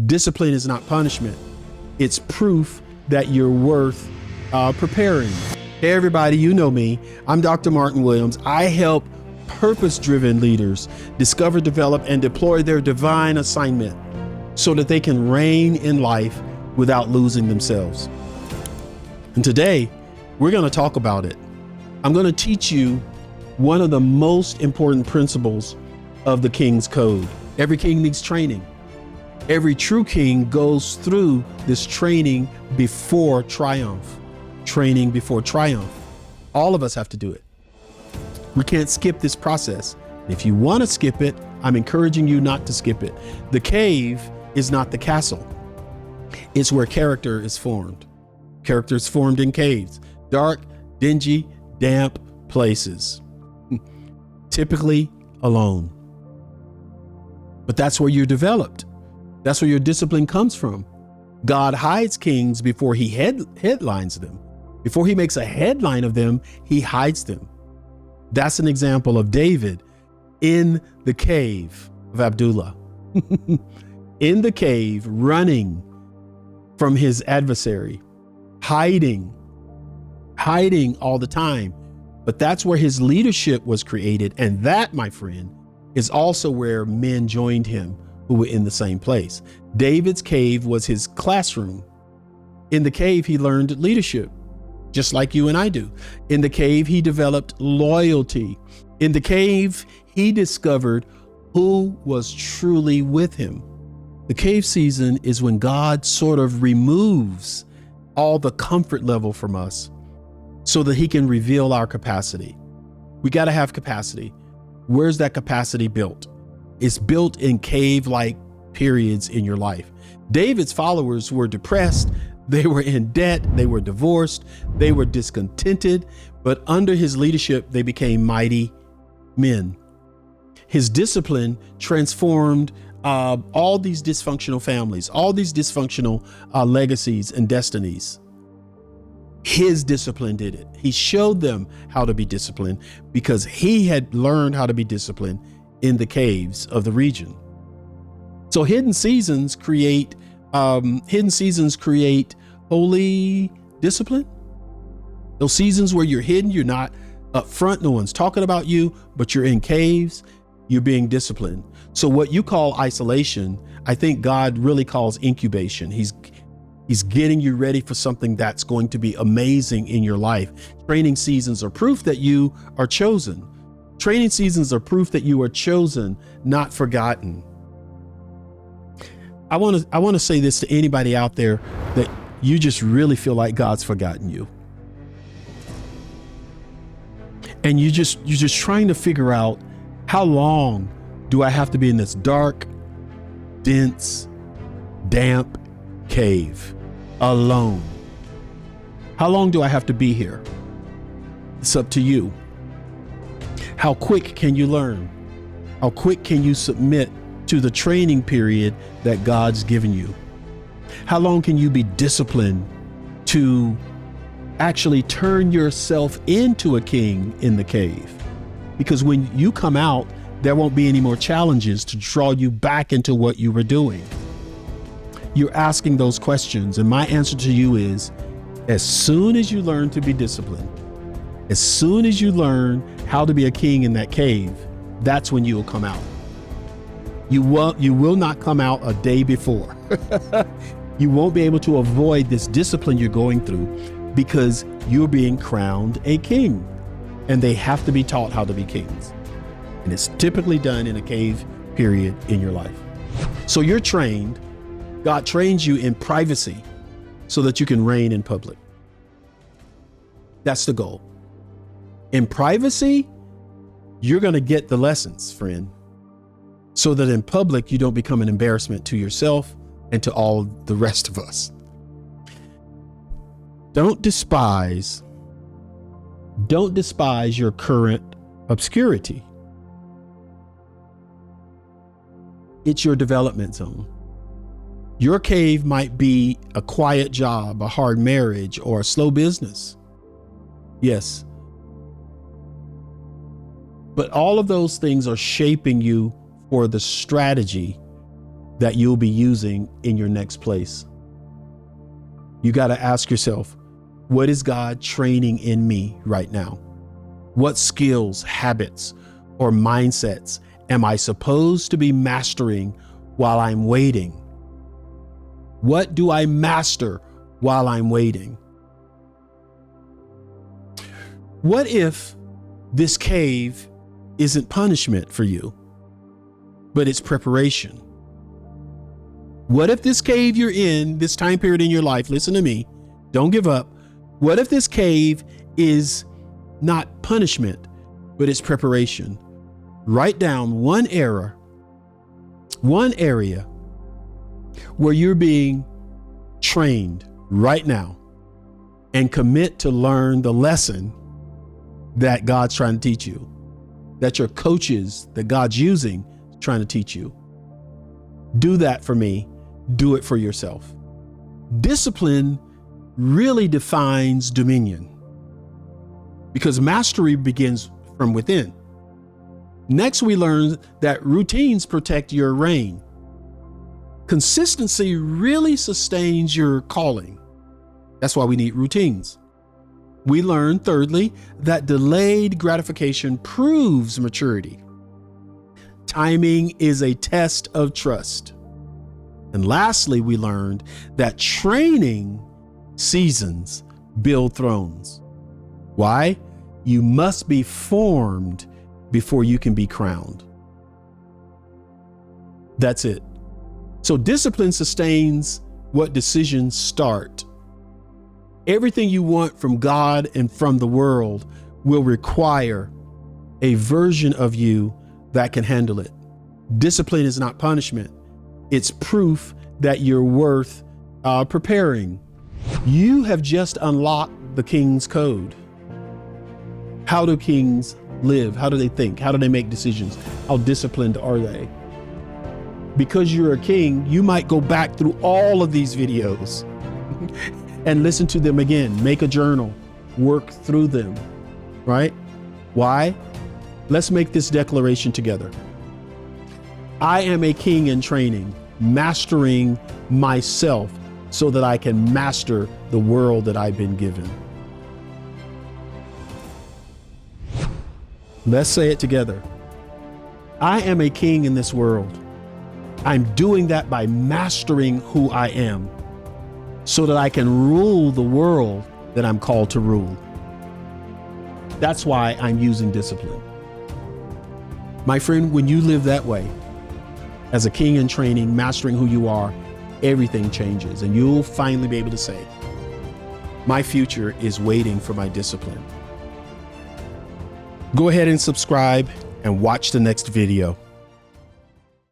Discipline is not punishment. It's proof that you're worth preparing. Hey, everybody, you know me. I'm Dr. Martin Williams. I help purpose-driven leaders discover, develop, and deploy their divine assignment so that they can reign in life without losing themselves. And today, we're going to talk about it. I'm going to teach you one of the most important principles of the King's Code. Every king needs training. Every true king goes through this training before triumph. Training before triumph. All of us have to do it. We can't skip this process. If you want to skip it, I'm encouraging you not to skip it. The cave is not the castle. It's where character is formed. Character is formed in caves, dark, dingy, damp places, typically alone. But that's where you're developed. That's where your discipline comes from. God hides kings before he headlines them. Before he makes a headline of them, he hides them. That's an example of David in the cave of Abdullah. In the cave, running from his adversary, hiding all the time. But that's where his leadership was created. And that, my friend, is also where men joined him who were in the same place. David's cave was his classroom. In the cave, he learned leadership, just like you and I do. In the cave, he developed loyalty. In the cave, he discovered who was truly with him. The cave season is when God sort of removes all the comfort level from us so that he can reveal our capacity. We got to have capacity. Where's that capacity built? It's built in cave-like periods in your life. David's followers were depressed. They were in debt. They were divorced. They were discontented. But under his leadership, they became mighty men. His discipline transformed all these dysfunctional families, all these dysfunctional legacies and destinies. His discipline did it. He showed them how to be disciplined because he had learned how to be disciplined in the caves of the region. So hidden seasons create holy discipline. Those seasons where you're hidden, you're not up front, no one's talking about you, but you're in caves, you're being disciplined. So what you call isolation, I think God really calls incubation. He's getting you ready for something that's going to be amazing in your life. Training seasons are proof that you are chosen. Training seasons are proof that you are chosen, not forgotten. I want to say this to anybody out there that you just really feel like God's forgotten you. And you're just trying to figure out, how long do I have to be in this dark, dense, damp cave alone? How long do I have to be here? It's up to you. How quick can you learn? How quick can you submit to the training period that God's given you? How long can you be disciplined to actually turn yourself into a king in the cave? Because when you come out, there won't be any more challenges to draw you back into what you were doing. You're asking those questions, and my answer to you is, as soon as you learn to be disciplined, as soon as you learn how to be a king in that cave, that's when you will come out. You will not come out a day before. You won't be able to avoid this discipline you're going through because you're being crowned a king, and they have to be taught how to be kings. And it's typically done in a cave period in your life. So you're trained. God trains you in privacy so that you can reign in public. That's the goal. In privacy, you're going to get the lessons, friend, so that in public, you don't become an embarrassment to yourself and to all the rest of us. Don't despise your current obscurity. It's your development zone. Your cave might be a quiet job, a hard marriage, or a slow business. Yes. But all of those things are shaping you for the strategy that you'll be using in your next place. You got to ask yourself, what is God training in me right now? What skills, habits, or mindsets am I supposed to be mastering while I'm waiting? What do I master while I'm waiting? What if this cave isn't punishment for you, but it's preparation? What if this cave you're in, this time period in your life, listen to me, don't give up. What if this cave is not punishment, but it's preparation? Write down one area where you're being trained right now, and commit to learn the lesson that God's trying to teach you, that your coaches that God's using trying to teach you. Do that for me. Do it for yourself. Discipline really defines dominion, because mastery begins from within. Next, we learn that routines protect your reign. Consistency really sustains your calling. That's why we need routines. We learn, thirdly, that delayed gratification proves maturity. Timing is a test of trust. And lastly, we learned that training seasons build thrones. Why? You must be formed before you can be crowned. That's it. So discipline sustains what decisions start. Everything you want from God and from the world will require a version of you that can handle it. Discipline is not punishment. It's proof that you're worth preparing. You have just unlocked the King's Code. How do kings live? How do they think? How do they make decisions? How disciplined are they? Because you're a king, you might go back through all of these videos and listen to them again. Make a journal, work through them, right? Why? Let's make this declaration together. I am a king in training, mastering myself so that I can master the world that I've been given. Let's say it together. I am a king in this world. I'm doing that by mastering who I am so that I can rule the world that I'm called to rule. That's why I'm using discipline. My friend, when you live that way, as a king in training, mastering who you are, everything changes, and you'll finally be able to say, my future is waiting for my discipline. Go ahead and subscribe and watch the next video.